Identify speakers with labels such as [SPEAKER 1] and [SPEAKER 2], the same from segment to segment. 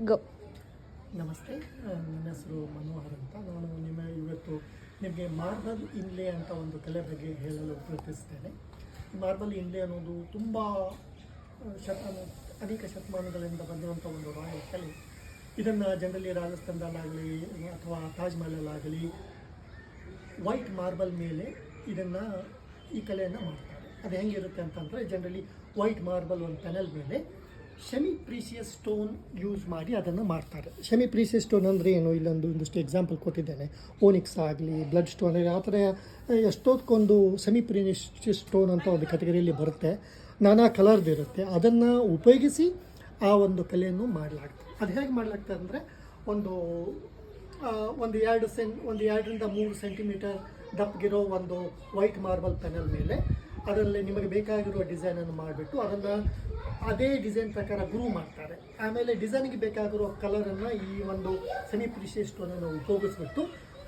[SPEAKER 1] ಗೋ.
[SPEAKER 2] ನಮಸ್ತೆ, ನನ್ನ ಹೆಸರು ಮನೋಹರ್ ಅಂತ. ನಾನು ಇವತ್ತು ನಿಮಗೆ ಮಾರ್ಬಲ್ ಇನ್ಲೇ ಅಂತ ಒಂದು ಕಲೆ ಬಗ್ಗೆ ಹೇಳಲು ಪ್ರಯತ್ನಿಸ್ತೇನೆ. ಮಾರ್ಬಲ್ ಇನ್ಲೇ ಅನ್ನೋದು ತುಂಬ ಅನೇಕ ಶತಮಾನಗಳಿಂದ ಬಂದಿರುವಂಥ ಒಂದು ರಾಯಲ್ ಕಲೆ. ಇದನ್ನು ಜನರಲಿ ರಾಜಸ್ಥಾನದಲ್ಲಾಗಲಿ ಅಥವಾ ತಾಜ್ ಮಹಲಲ್ಲಾಗಲಿ ವೈಟ್ ಮಾರ್ಬಲ್ ಮೇಲೆ ಈ ಕಲೆಯನ್ನು ಮಾಡ್ತಾರೆ. ಅದು ಹೆಂಗಿರುತ್ತೆ ಅಂತಂದರೆ, ಜನರಲಿ ವೈಟ್ ಮಾರ್ಬಲ್ ಒಂದು ಪ್ಯಾನೆಲ್ ಮೇಲೆ ಸೆಮಿ ಪ್ರೀಸಿಯಸ್ ಸ್ಟೋನ್ ಯೂಸ್ ಮಾಡಿ ಅದನ್ನು ಮಾಡ್ತಾರೆ. ಸೆಮಿ ಪ್ರೀಸಿಯಸ್ ಸ್ಟೋನ್ ಅಂದರೆ ಏನು, ಒಂದಿಷ್ಟು ಎಕ್ಸಾಂಪಲ್ ಕೊಟ್ಟಿದ್ದೇನೆ. ಓನಿಕ್ಸ್ ಆಗಲಿ, ಬ್ಲಡ್ ಸ್ಟೋನ್ ಆಗಲಿ, ಆ ಥರ ಎಷ್ಟೊಂದು ಸೆಮಿ ಪ್ರೀಸಿಯಸ್ ಸ್ಟೋನ್ ಅಂತ ಒಂದು ಕ್ಯಾಟಗರಿಯಲ್ಲಿ ಬರುತ್ತೆ. ನಾನಾ ಕಲರ್ದು ಇರುತ್ತೆ. ಅದನ್ನು ಉಪಯೋಗಿಸಿ ಆ ಒಂದು ಕಲೆಯನ್ನು ಮಾಡಲಾಗ್ತದೆ. ಅದು ಹೇಗೆ ಮಾಡಲಾಗ್ತದೆ ಅಂದರೆ, ಒಂದು 2ರಿಂದ 3 ಸೆಂಟಿಮೀಟರ್ ದಪ್ಪಗಿರೋ ಒಂದು ವೈಟ್ ಮಾರ್ಬಲ್ ಪ್ಯಾನಲ್ ಮೇಲೆ ಅದರಲ್ಲಿ ನಿಮಗೆ ಬೇಕಾಗಿರುವ ಡಿಸೈನನ್ನು ಮಾಡಿಬಿಟ್ಟು ಅದನ್ನು ಅದೇ ಡಿಸೈನ್ ಪ್ರಕಾರ ಗ್ರೂ ಮಾಡ್ತಾರೆ. ಆಮೇಲೆ ಡಿಸೈನ್ಗೆ ಬೇಕಾಗಿರೋ ಕಲರನ್ನು ಈ ಒಂದು ಸೆಮಿ ಪ್ರೀಸಿಯಸ್ ಸ್ಟೋನನ್ನು ಉಪಯೋಗಿಸ್ಬಿಟ್ಟು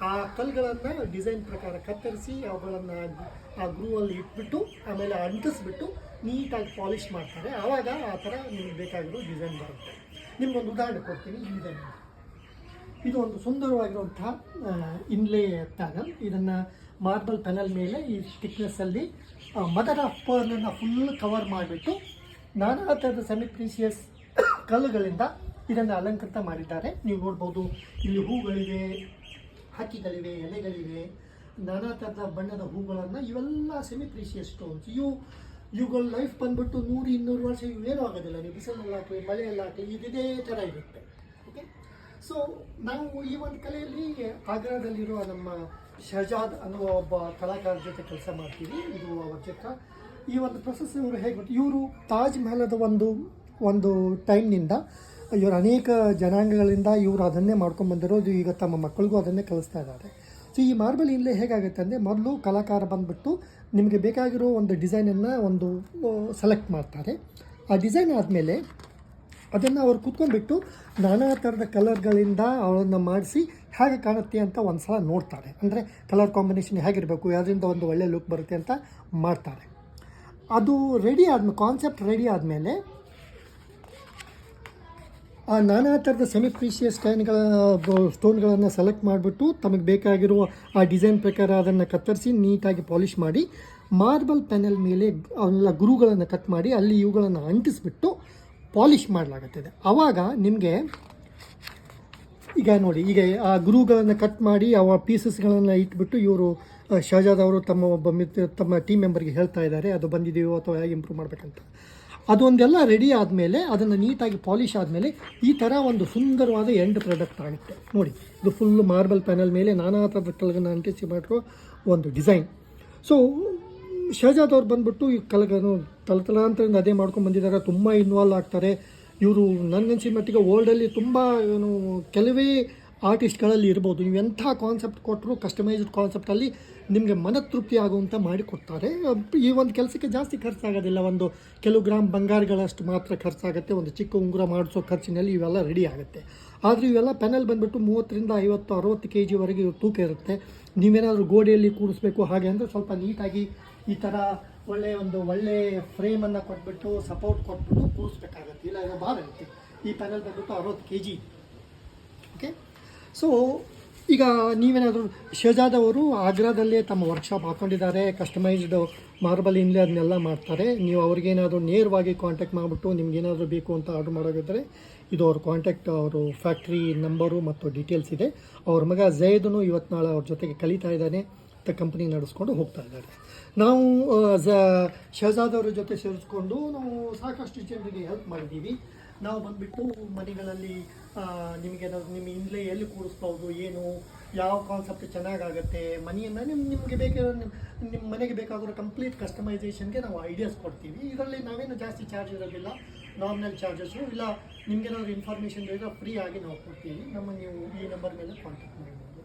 [SPEAKER 2] ಆ ಕಲ್ಲುಗಳನ್ನು ಡಿಸೈನ್ ಪ್ರಕಾರ ಕತ್ತರಿಸಿ ಅವುಗಳನ್ನು ಆ ಗ್ರೂವಲ್ಲಿ ಇಟ್ಬಿಟ್ಟು ಆಮೇಲೆ ಅಂಟಿಸ್ಬಿಟ್ಟು ನೀಟಾಗಿ ಪಾಲಿಷ್ ಮಾಡ್ತಾರೆ. ಆವಾಗ ಆ ಥರ ನಿಮಗೆ ಬೇಕಾಗಿರೋ ಡಿಸೈನ್ ಬರುತ್ತೆ. ನಿಮಗೊಂದು ಉದಾಹರಣೆ ಕೊಡ್ತೀನಿ. ಇಲ್ಲಿದೆ, ಇದು ಒಂದು ಸುಂದರವಾಗಿರುವಂಥ ಇನ್ಲೇ ಪ್ಯಾನಲ್. ಇದನ್ನು ಮಾರ್ಬಲ್ ಪ್ಯಾನಲ್ ಮೇಲೆ ಈ ಥಿಕ್ನೆಸ್ಸಲ್ಲಿ ಮದರ್ ಆಫ್ ಪರ್ಲನ್ನು ಫುಲ್ ಕವರ್ ಮಾಡಿಬಿಟ್ಟು ನಾನಾ ಥರದ ಸೆಮಿ ಪ್ರೀಸಿಯಸ್ ಕಲ್ಲುಗಳಿಂದ ಇದನ್ನು ಅಲಂಕೃತ ಮಾಡಿದ್ದಾರೆ. ನೀವು ನೋಡ್ಬೋದು, ಇಲ್ಲಿ ಹೂಗಳಿವೆ, ಹಕ್ಕಿಗಳಿವೆ, ಎಲೆಗಳಿವೆ, ನಾನಾ ಥರದ ಬಣ್ಣದ ಹೂಗಳನ್ನು. ಇವೆಲ್ಲ ಸೆಮಿ ಪ್ರೀಸಿಯಸ್ ಸ್ಟೋನ್ಸ್. ಇವುಗಳ ಲೈಫ್ ಬಂದ್ಬಿಟ್ಟು 100-200 ವರ್ಷ ಇವೇನೂ ಆಗೋದಿಲ್ಲ. ನೀವು ಬಿಸಿಲಲ್ಲಿ ಹಾಕಿ, ಮಳೆಯಲ್ಲಿ ಹಾಕಿ, ಇದೇ ಥರ ಇರುತ್ತೆ. ಓಕೆ, ಸೊ ನಾವು ಈ ಒಂದು ಕಲೆಯಲ್ಲಿ ಆಗ್ರಾದಲ್ಲಿರುವ ನಮ್ಮ ಶಹಜಾದ್ ಅನ್ನುವ ಒಬ್ಬ ಕಲಾಕಾರರ ಜೊತೆ ಕೆಲಸ ಮಾಡ್ತೀವಿ. ಇದು ಅವರ ಚಿತ್ರ. ಈ ಒಂದು ಪ್ರೊಸೆಸ್ ಇವರು ಹೇಗೆ ಗೊತ್ತು, ಇವರು ತಾಜ್ ಮಹಲದ ಒಂದು ಟೈಮ್ನಿಂದ ಇವರು ಅನೇಕ ಜನಾಂಗಗಳಿಂದ ಇವರು ಅದನ್ನೇ ಮಾಡ್ಕೊಂಡ್ಬಂದಿರೋದು. ಈಗ ತಮ್ಮ ಮಕ್ಕಳಿಗೂ ಅದನ್ನೇ ಕಲಿಸ್ತಾ ಇದ್ದಾರೆ. ಸೊ ಈ ಮಾರ್ಬಲ್ ಇಲ್ಲೇ ಹೇಗಾಗುತ್ತೆ ಅಂದರೆ, ಮೊದಲು ಕಲಾಕಾರ ಬಂದುಬಿಟ್ಟು ನಿಮಗೆ ಬೇಕಾಗಿರೋ ಒಂದು ಡಿಸೈನನ್ನು ಸೆಲೆಕ್ಟ್ ಮಾಡ್ತಾರೆ. ಆ ಡಿಸೈನ್ ಆದಮೇಲೆ ಅದನ್ನು ಅವ್ರು ಕೂತ್ಕೊಂಡ್ಬಿಟ್ಟು ನಾನಾ ಥರದ ಕಲರ್ಗಳಿಂದ ಅವಳನ್ನು ಮಾಡಿಸಿ ಹೇಗೆ ಕಾಣುತ್ತೆ ಅಂತ ಒಂದು ಸಲ ನೋಡ್ತಾರೆ. ಅಂದರೆ ಕಲರ್ ಕಾಂಬಿನೇಷನ್ ಹೇಗಿರಬೇಕು, ಯಾವುದರಿಂದ ಒಂದು ಒಳ್ಳೆ ಲುಕ್ ಬರುತ್ತೆ ಅಂತ ಮಾಡ್ತಾರೆ. ಅದು ರೆಡಿ ಆದಮೇಲೆ, ಕಾನ್ಸೆಪ್ಟ್ ರೆಡಿ ಆದಮೇಲೆ ಆ ನಾನಾ ಥರದ ಸೆಮಿ ಪ್ರೀಸಿಯಸ್ ಸ್ಟೋನ್ಗಳನ್ನು ಸೆಲೆಕ್ಟ್ ಮಾಡಿಬಿಟ್ಟು ತಮಗೆ ಬೇಕಾಗಿರುವ ಆ ಡಿಸೈನ್ ಪ್ರಕಾರ ಅದನ್ನು ಕತ್ತರಿಸಿ ನೀಟಾಗಿ ಪಾಲಿಷ್ ಮಾಡಿ ಮಾರ್ಬಲ್ ಪ್ಯಾನೆಲ್ ಮೇಲೆ ಅವೆಲ್ಲ ಗುರುಗಳನ್ನು ಕಟ್ ಮಾಡಿ ಅಲ್ಲಿ ಇವುಗಳನ್ನು ಅಂಟಿಸ್ಬಿಟ್ಟು ಪಾಲಿಷ್ ಮಾಡಲಾಗುತ್ತದೆ. ಆವಾಗ ನಿಮಗೆ ಈಗ ನೋಡಿ, ಈಗ ಆ ಗುರುಗಳನ್ನು ಕಟ್ ಮಾಡಿ ಆ ಪೀಸಸ್ಗಳನ್ನು ಇಟ್ಬಿಟ್ಟು ಇವರು ಶಹಜಾದ್ ಅವರು ತಮ್ಮ ಟೀಮ್ ಮೆಂಬರ್ಗೆ ಹೇಳ್ತಾ ಇದ್ದಾರೆ, ಅದು ಬಂದಿದೆಯೋ ಅಥವಾ ಹೇಗೆ ಇಂಪ್ರೂವ್ ಮಾಡಬೇಕಂತ. ಅದೊಂದೆಲ್ಲ ರೆಡಿ ಆದಮೇಲೆ ಅದನ್ನು ನೀಟಾಗಿ ಪಾಲಿಷ್ ಆದಮೇಲೆ ಈ ಥರ ಒಂದು ಸುಂದರವಾದ ಎಂಡ್ ಪ್ರಾಡಕ್ಟ್ ಆಗುತ್ತೆ. ನೋಡಿ, ಇದು ಫುಲ್ ಮಾರ್ಬಲ್ ಪ್ಯಾನಲ್ ಮೇಲೆ ನಾನಾ ಥರದ ಕಲಗನ್ನು ಅಂಟಿಸಿ ಮಾಡಿರೋ ಒಂದು ಡಿಸೈನ್. ಸೊ ಶಹಜಾದ್ ಅವ್ರು ಬಂದುಬಿಟ್ಟು ಈ ಕಲಗನ್ನು ತಲತಲಾಂತರದಿಂದ ಅದೇ ಮಾಡ್ಕೊಂಡು ಬಂದಿದ್ದಾರೆ. ತುಂಬ ಇನ್ವಾಲ್ವ್ ಆಗ್ತಾರೆ ಇವರು. ನನಗನ್ಸಿದ ಮಟ್ಟಿಗೆ ವರ್ಲ್ಡಲ್ಲಿ ತುಂಬ ಕೆಲವೇ ಆರ್ಟಿಸ್ಟ್ಗಳಲ್ಲಿ ಇರ್ಬೋದು. ನೀವು ಎಂಥ ಕಾನ್ಸೆಪ್ಟ್ ಕೊಟ್ಟರು ಕಸ್ಟಮೈಸ್ಡ್ ಕಾನ್ಸೆಪ್ಟಲ್ಲಿ ನಿಮಗೆ ಮನತೃಪ್ತಿ ಆಗುವಂಥ ಮಾಡಿಕೊಡ್ತಾರೆ. ಈ ಒಂದು ಕೆಲಸಕ್ಕೆ ಜಾಸ್ತಿ ಖರ್ಚಾಗೋದಿಲ್ಲ. ಕೆಲವು ಗ್ರಾಮ್ ಬಂಗಾರಗಳಷ್ಟು ಮಾತ್ರ ಖರ್ಚಾಗುತ್ತೆ. ಒಂದು ಚಿಕ್ಕ ಉಂಗುರ ಮಾಡಿಸೋ ಖರ್ಚಿನಲ್ಲಿ ಇವೆಲ್ಲ ರೆಡಿ ಆಗುತ್ತೆ. ಆದರೆ ಇವೆಲ್ಲ ಪ್ಯಾನಲ್ ಬಂದುಬಿಟ್ಟು 30ರಿಂದ 50-60 kgವರೆಗೆ ತೂಕ ಇರುತ್ತೆ. ನೀವೇನಾದರೂ ಗೋಡೆಯಲ್ಲಿ ಕೂರಿಸ್ಬೇಕು ಹಾಗೆ ಅಂದರೆ ಸ್ವಲ್ಪ ನೀಟಾಗಿ ಈ ಥರ ಒಳ್ಳೆ ಫ್ರೇಮನ್ನು ಕೊಟ್ಬಿಟ್ಟು ಸಪೋರ್ಟ್ ಕೊಟ್ಬಿಟ್ಟು ಕೂರಿಸ್ಬೇಕಾಗತ್ತೆ. ಇಲ್ಲ ಇದು ಭಾರ ಇರುತ್ತೆ. ಈ ಪ್ಯಾನಲ್ ಬಂದುಬಿಟ್ಟು 60 kg. ಓಕೆ, ಸೊ ಈಗ ನೀವೇನಾದರೂ ಶಹಜಾದ್ ಅವರು ಆಗ್ರಾದಲ್ಲೇ ತಮ್ಮ ವರ್ಕ್ಶಾಪ್ ಹಾಕ್ಕೊಂಡಿದ್ದಾರೆ. ಕಸ್ಟಮೈಸ್ಡ್ ಮಾರ್ಬಲ್ ಇನ್ಲೇ ಅದನ್ನೆಲ್ಲ ಮಾಡ್ತಾರೆ. ನೀವು ಅವ್ರಿಗೇನಾದರೂ ನೇರವಾಗಿ ಕಾಂಟ್ಯಾಕ್ಟ್ ಮಾಡಿಬಿಟ್ಟು ನಿಮ್ಗೇನಾದರೂ ಬೇಕು ಅಂತ ಆರ್ಡ್ರ್ ಮಾಡೋದಿದ್ದರೆ ಇದು ಅವ್ರ ಕಾಂಟ್ಯಾಕ್ಟ್, ಅವರು ಫ್ಯಾಕ್ಟ್ರಿ ನಂಬರು ಮತ್ತು ಡೀಟೇಲ್ಸ್ ಇದೆ. ಅವ್ರ ಮಗ ಝೈದನು ಇವತ್ತು ನಾಳೆ ಅವ್ರ ಜೊತೆಗೆ ಕಲಿತಾ ಇದ್ದಾನೆ. ಕಂಪ್ನಿ ನಡೆಸ್ಕೊಂಡು ಹೋಗ್ತಾ ಇದ್ದಾರೆ. ನಾವು ಶಹಜಾದ್ ಅವರ ಜೊತೆ ಸೇರಿಸ್ಕೊಂಡು ನಾವು ಸಾಕಷ್ಟು ಜನರಿಗೆ ಹೆಲ್ಪ್ ಮಾಡಿದ್ದೀವಿ. ನಾವು ಬಂದುಬಿಟ್ಟು ಮನೆಗಳಲ್ಲಿ ನಿಮಗೇನಾದ್ರು ನಿಮ್ಮ ಇನ್ಲೇ ಎಲ್ಲಿ ಕೂರಿಸ್ಬೋದು, ಏನು ಯಾವ ಕಾನ್ಸೆಪ್ಟ್ ಚೆನ್ನಾಗಾಗುತ್ತೆ, ಮನೆಯನ್ನು ನಿಮಗೆ ಬೇಕಾಗಿರೋ ನಿಮ್ಮ ಮನೆಗೆ ಬೇಕಾಗಿರೋ ಕಂಪ್ಲೀಟ್ ಕಸ್ಟಮೈಸೇಷನ್ಗೆ ನಾವು ಐಡಿಯಾಸ್ ಕೊಡ್ತೀವಿ. ಇದರಲ್ಲಿ ನಾವೇನು ಜಾಸ್ತಿ ಚಾರ್ಜ್ ಇರೋದಿಲ್ಲ, ನಾರ್ಮಲ್ ಚಾರ್ಜಸ್ಸು. ಇಲ್ಲ ನಿಮಗೇನಾದ್ರು ಇನ್ಫಾರ್ಮೇಷನ್ ಬೇಕಾದ್ರೆ ಫ್ರೀ ಆಗಿ ನಾವು ಕೊಡ್ತೀವಿ. ನೀವು ಈ ನಂಬರ್ ಮೇಲೆ ಕಾಂಟ್ಯಾಕ್ಟ್ ಮಾಡ್ಬೋದು.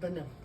[SPEAKER 2] ಧನ್ಯವಾದ.